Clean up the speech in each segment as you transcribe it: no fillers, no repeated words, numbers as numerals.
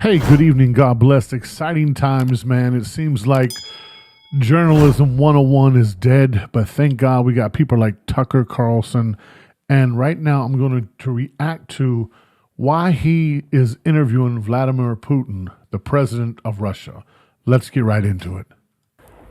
Hey, good evening. God bless. Exciting times, man. It seems like journalism 101 is dead, but thank God we got people like Tucker Carlson. And right now I'm going to react to why he is interviewing Vladimir Putin, the president of Russia. Let's get right into it.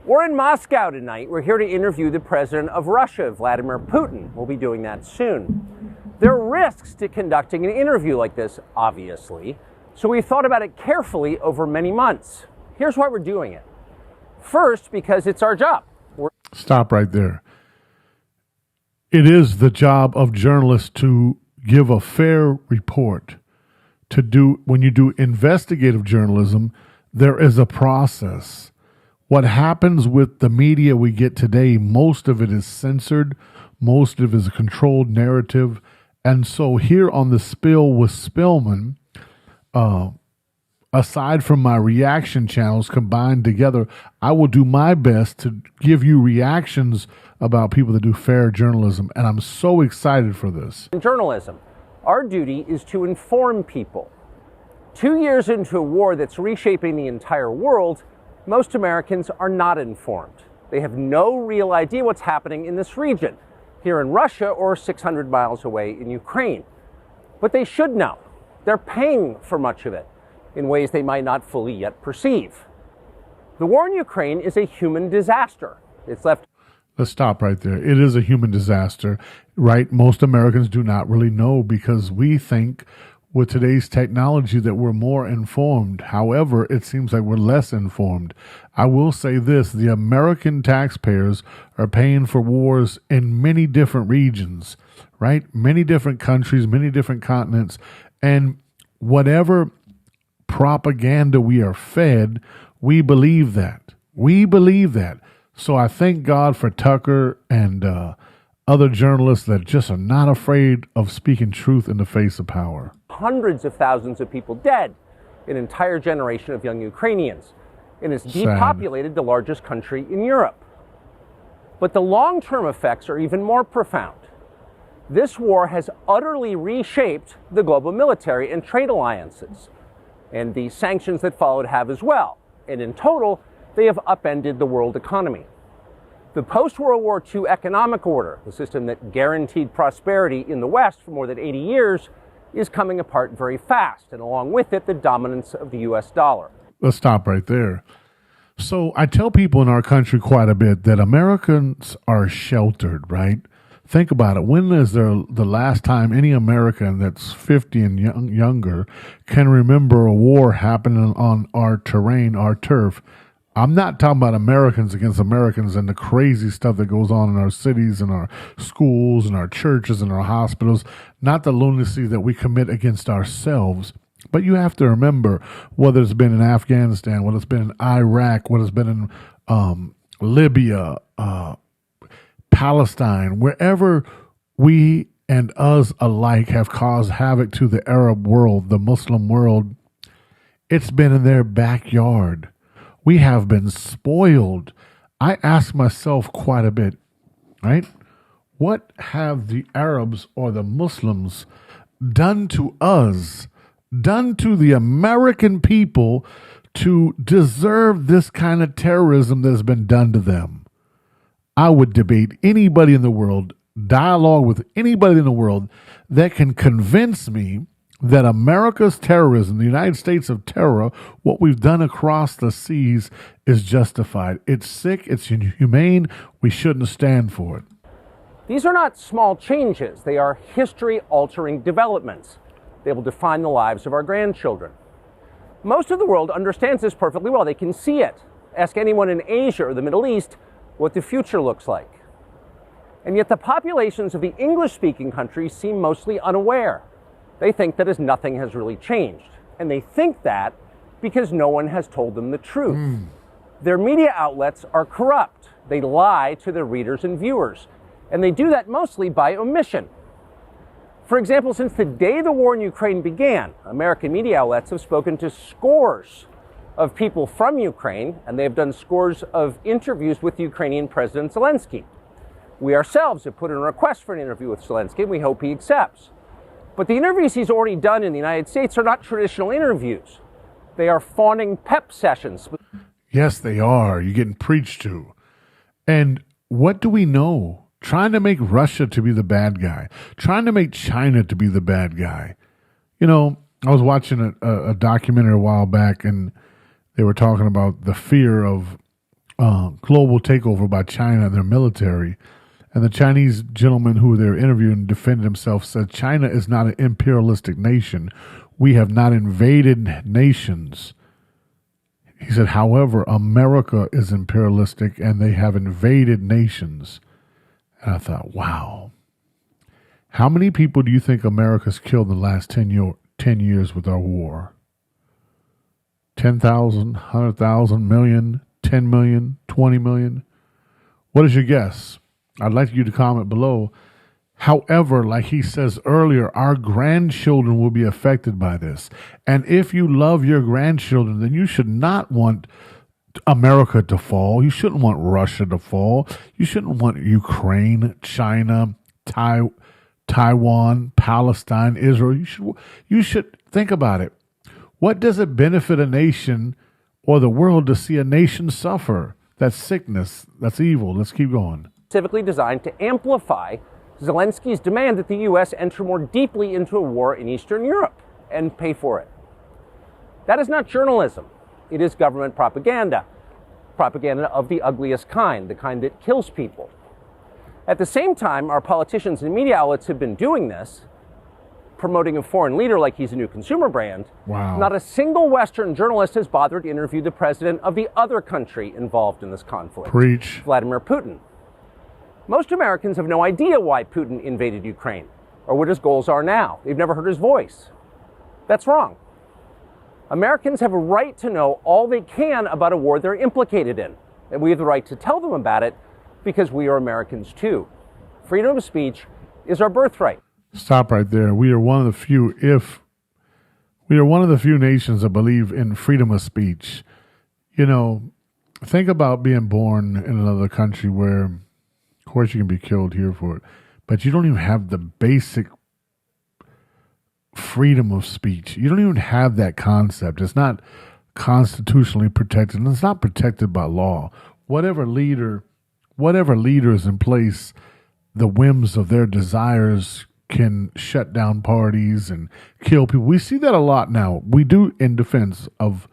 We're in Moscow tonight. We're here to interview the president of Russia, Vladimir Putin. We'll be doing that soon. There are risks to conducting an interview like this, obviously. So we thought about it carefully over many months. Here's why we're doing it. First, because it's our job. Stop right there. It is the job of journalists to give a fair report. When you do investigative journalism, there is a process. What happens with the media we get today, most of it is censored, most of it is a controlled narrative. And so here on the Spill with Spilman, aside from my reaction channels combined together, I will do my best to give you reactions about people that do fair journalism. And I'm so excited for this. In journalism, our duty is to inform people. 2 years into a war that's reshaping the entire world, most Americans are not informed. They have no real idea what's happening in this region, here in Russia or 600 miles away in Ukraine. But they should know. They're paying for much of it in ways they might not fully yet perceive. The war in Ukraine is a human disaster. It's left. Let's stop right there. It is a human disaster, right? Most Americans do not really know because we think with today's technology that we're more informed. However, it seems like we're less informed. I will say this, the American taxpayers are paying for wars in many different regions, right? Many different countries, many different continents. And whatever propaganda we are fed, we believe that. We believe that. So I thank God for Tucker and other journalists that just are not afraid of speaking truth in the face of power. Hundreds of thousands of people dead, an entire generation of young Ukrainians. And it's depopulated the largest country in Europe. But the long-term effects are even more profound. This war has utterly reshaped the global military and trade alliances, and the sanctions that followed have as well. And in total, they have upended the world economy. The post-World War II economic order, the system that guaranteed prosperity in the West for more than 80 years, is coming apart very fast, and along with it, the dominance of the U.S. dollar. Let's stop right there. So I tell people in our country quite a bit that Americans are sheltered, right? Think about it. When is there the last time any American that's 50 and younger can remember a war happening on our terrain, our turf? I'm not talking about Americans against Americans and the crazy stuff that goes on in our cities and our schools and our churches and our hospitals, not the lunacy that we commit against ourselves. But you have to remember, whether it's been in Afghanistan, whether it's been in Iraq, whether it's been in Libya, Palestine, wherever we and us alike have caused havoc to the Arab world, the Muslim world, it's been in their backyard. We have been spoiled. I ask myself quite a bit, right? What have the Arabs or the Muslims done to us, done to the American people to deserve this kind of terrorism that has been done to them? I would debate anybody in the world, dialogue with anybody in the world that can convince me that America's terrorism, the United States of terror, what we've done across the seas is justified. It's sick, it's inhumane, we shouldn't stand for it. These are not small changes. They are history-altering developments. They will define the lives of our grandchildren. Most of the world understands this perfectly well. They can see it. Ask anyone in Asia or the Middle East what the future looks like. And yet the populations of the English-speaking countries seem mostly unaware. They think that as nothing has really changed. And they think that because no one has told them the truth. Their media outlets are corrupt. They lie to their readers and viewers. And they do that mostly by omission. For example, since the day the war in Ukraine began, American media outlets have spoken to scores of people from Ukraine, and they've done scores of interviews with Ukrainian President Zelensky. We ourselves have put in a request for an interview with Zelensky, and we hope he accepts. But the interviews he's already done in the United States are not traditional interviews. They are fawning pep sessions. Yes, they are. You're getting preached to. And what do we know? Trying to make Russia to be the bad guy, trying to make China to be the bad guy. You know, I was watching a documentary a while back, and they were talking about the fear of global takeover by China and their military. And the Chinese gentleman who they were interviewing defended himself, said China is not an imperialistic nation. We have not invaded nations. He said, however, America is imperialistic and they have invaded nations. And I thought, wow. How many people do you think America's killed in the last 10 years with our war? 10,000, 100,000, million, 10 million, 20 million? What is your guess? I'd like you to comment below. However, like he says earlier, our grandchildren will be affected by this. And if you love your grandchildren, then you should not want America to fall. You shouldn't want Russia to fall. You shouldn't want Ukraine, China, Taiwan, Palestine, Israel. You should think about it. What does it benefit a nation or the world to see a nation suffer? That's sickness. That's evil. Let's keep going. Specifically designed to amplify Zelensky's demand that the U.S. enter more deeply into a war in Eastern Europe and pay for it. That is not journalism. It is government propaganda. Propaganda of the ugliest kind, the kind that kills people. At the same time, our politicians and media outlets have been doing this, promoting a foreign leader like he's a new consumer brand. Wow. Not a single Western journalist has bothered to interview the president of the other country involved in this conflict. Preach. Vladimir Putin. Most Americans have no idea why Putin invaded Ukraine or what his goals are now. They've never heard his voice. That's wrong. Americans have a right to know all they can about a war they're implicated in, and we have the right to tell them about it because we are Americans too. Freedom of speech is our birthright. Stop right there. We are one of the few, nations that believe in freedom of speech. You know, think about being born in another country where, of course, you can be killed here for it, but you don't even have the basic freedom of speech. You don't even have that concept. It's not constitutionally protected, and it's not protected by law. Whatever leader is in place, the whims of their desires can shut down parties and kill people. We see that a lot now. We do, in defense of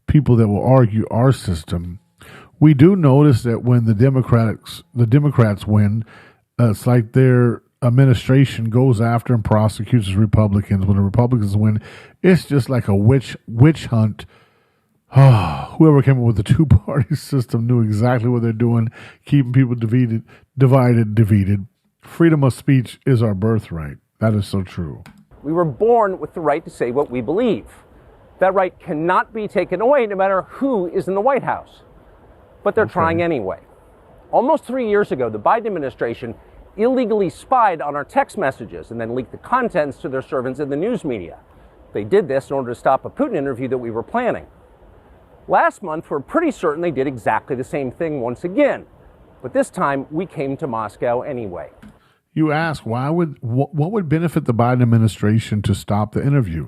people that will argue our system. We do notice that when the Democrats win, it's like their administration goes after and prosecutes Republicans. When the Republicans win, it's just like a witch hunt. Whoever came up with the two-party system knew exactly what they're doing, keeping people divided. Freedom of speech is our birthright. That is so true. We were born with the right to say what we believe. That right cannot be taken away no matter who is in the White House. But they're trying anyway. Almost 3 years ago, the Biden administration illegally spied on our text messages and then leaked the contents to their servants in the news media. They did this in order to stop a Putin interview that we were planning. Last month, we're pretty certain they did exactly the same thing once again. But this time, we came to Moscow anyway. You ask, what would benefit the Biden administration to stop the interview?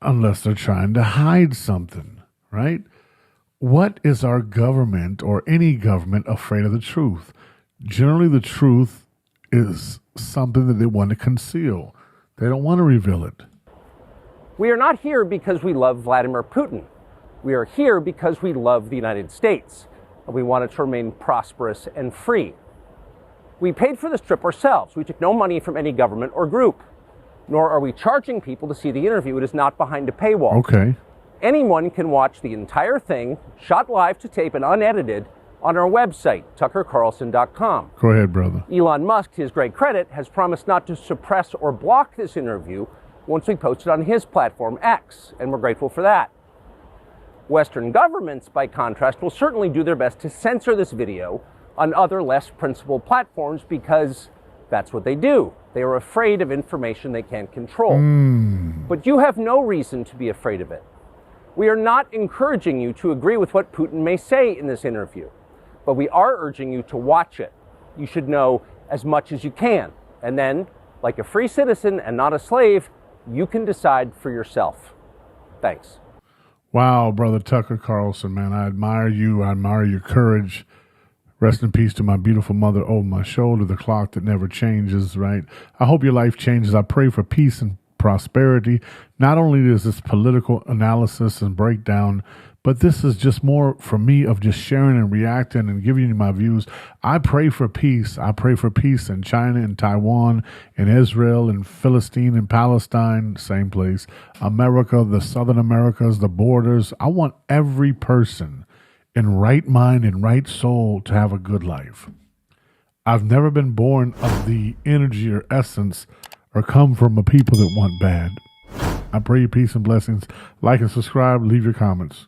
Unless they're trying to hide something, right? What is our government or any government afraid of the truth? Generally, the truth is something that they want to conceal. They don't want to reveal it. We are not here because we love Vladimir Putin. We are here because we love the United States, and we want it to remain prosperous and free. We paid for this trip ourselves. We took no money from any government or group, nor are we charging people to see the interview. It is not behind a paywall. Okay. Anyone can watch the entire thing, shot live to tape and unedited, on our website, tuckercarlson.com. Go ahead, brother. Elon Musk, to his great credit, has promised not to suppress or block this interview once we post it on his platform, X, and we're grateful for that. Western governments, by contrast, will certainly do their best to censor this video on other less principled platforms because that's what they do. They are afraid of information they can't control. But you have no reason to be afraid of it. We are not encouraging you to agree with what Putin may say in this interview, but we are urging you to watch it. You should know as much as you can. And then, like a free citizen and not a slave, you can decide for yourself. Thanks. Wow, Brother Tucker Carlson, man, I admire you. I admire your courage. Rest in peace to my beautiful mother over my shoulder, the clock that never changes, right? I hope your life changes. I pray for peace and prosperity. Not only is this political analysis and breakdown, but this is just more for me of just sharing and reacting and giving you my views. I pray for peace. I pray for peace in China and Taiwan and Israel and Philistine and Palestine, same place. America, the Southern Americas, the borders. I want every person in right mind and right soul to have a good life. I've never been born of the energy or essence or come from a people that want bad. I pray you peace and blessings. Like and subscribe. Leave your comments.